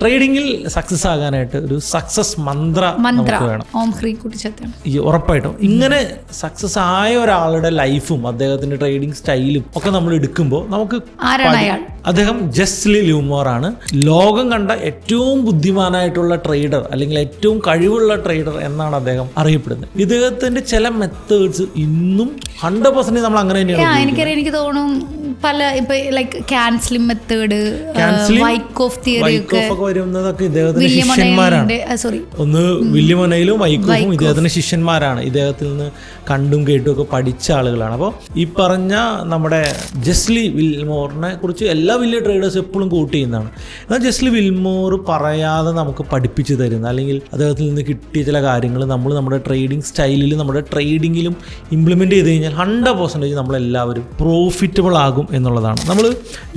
ട്രേഡിങ്ങിൽ success ആകാനായിട്ട് ഒരു success മന്ത്ര നമുക്ക് വേണം. ഓം ഹ്രീം കുട്ടിച്ചത്താണ്. ഉറപ്പായിട്ടും ഇങ്ങനെ സക്സസ് ആയ ഒരാളുടെ ലൈഫും അദ്ദേഹത്തിന്റെ ട്രേഡിംഗ് സ്റ്റൈലും ഒക്കെ നമ്മൾ എടുക്കുമ്പോൾ നമുക്ക് അദ്ദേഹം ജെസ്ലി ലിവ്മോർ ആണ്. ലോകം കണ്ട ഏറ്റവും ബുദ്ധിമാനായിട്ടുള്ള ട്രേഡർ അല്ലെങ്കിൽ ഏറ്റവും കഴിവുള്ള ട്രേഡർ എന്നാണ് അദ്ദേഹം അറിയപ്പെടുന്നത്. ഇദ്ദേഹത്തിന്റെ ചില മെത്തേഡ്സ് ഇന്നും 100% നമ്മൾ അങ്ങനെ തന്നെയാണ്. എനിക്ക് തോന്നും പല ഇപ്പൊ ലൈക്ക് ക്യാൻസലിംഗ് മെത്തേഡ്, വൈക്കോഫ് തിയറി ഒക്കെ വരുന്നതൊക്കെ ഇദ്ദേഹത്തിന്റെ ശിഷ്യന്മാരാണ്. ഒന്ന് വില്യമൊനയിലും വൈക്കോഫും ഇദ്ദേഹത്തിന്റെ ശിഷ്യന്മാരാണ്. ഇദ്ദേഹത്തിൽ നിന്ന് കണ്ടും കേട്ടും ഒക്കെ പഠിച്ച ആളുകളാണ്. അപ്പോൾ ഈ പറഞ്ഞ നമ്മുടെ ജെസ്ലി വിൽമോറിനെ കുറിച്ച് എല്ലാ വലിയ ട്രേഡേഴ്സ് എപ്പോഴും കോട്ട് ചെയ്യുന്നതാണ്. എന്നാൽ ജെസ്ലി വിൽമോർ പറയാതെ നമുക്ക് പഠിപ്പിച്ചു തരുന്ന അല്ലെങ്കിൽ അദ്ദേഹത്തിൽ നിന്ന് കിട്ടിയ ചില കാര്യങ്ങൾ നമ്മൾ നമ്മുടെ ട്രേഡിംഗ് സ്റ്റൈലിൽ നമ്മുടെ ട്രേഡിങ്ങിലും ഇംപ്ലിമെൻ്റ് ചെയ്ത് കഴിഞ്ഞാൽ 100% നമ്മളെല്ലാവരും പ്രോഫിറ്റബിൾ ആകും എന്നുള്ളതാണ്. നമ്മൾ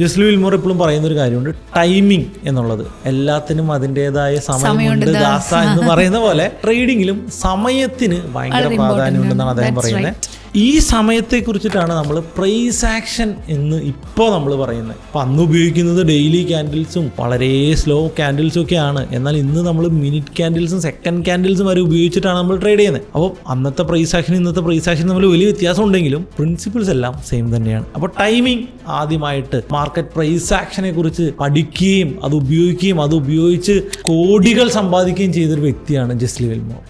ജെസ്ലി വിൽമോർ എപ്പോഴും പറയുന്നൊരു കാര്യമുണ്ട്, ടൈമിംഗ് എന്നുള്ളത്. എല്ലാത്തിനും അതിൻ്റെതായ സമയമുണ്ട് ദാസ എന്ന് പറയുന്ന പോലെ ട്രേഡിങ്ങിലും സമയത്തിന് ഭയങ്കര പ്രാധാന്യമുണ്ടെന്നാണ് അദ്ദേഹം പറയുന്നത്. ഈ സമയത്തെ കുറിച്ചിട്ടാണ് നമ്മൾ പ്രൈസ് ആക്ഷൻ എന്ന് ഇപ്പോൾ നമ്മൾ പറയുന്നത്. അപ്പം അന്ന് ഉപയോഗിക്കുന്നത് ഡെയിലി ക്യാൻഡിൽസും വളരെ സ്ലോ ക്യാൻഡിൽസും ഒക്കെയാണ്. എന്നാൽ ഇന്ന് നമ്മൾ മിനിറ്റ് ക്യാൻഡിൽസും സെക്കൻഡ് ക്യാൻഡിൽസും വരെ ഉപയോഗിച്ചിട്ടാണ് നമ്മൾ ട്രേഡ് ചെയ്യുന്നത്. അപ്പോൾ അന്നത്തെ പ്രൈസ് ആക്ഷൻ ഇന്നത്തെ പ്രൈസ് ആക്ഷൻ തമ്മിൽ വലിയ വ്യത്യാസം ഉണ്ടെങ്കിലും പ്രിൻസിപ്പിൾസ് എല്ലാം സെയിം തന്നെയാണ്. അപ്പോൾ ടൈമിംഗ് ആദ്യമായിട്ട് മാർക്കറ്റ് പ്രൈസ് ആക്ഷനെ കുറിച്ച് പഠിക്കുകയും അത് ഉപയോഗിക്കുകയും അത് ഉപയോഗിച്ച് കോടികൾ സമ്പാദിക്കുകയും ചെയ്തൊരു വ്യക്തിയാണ് ജെസ്ലി വിൽമോർ.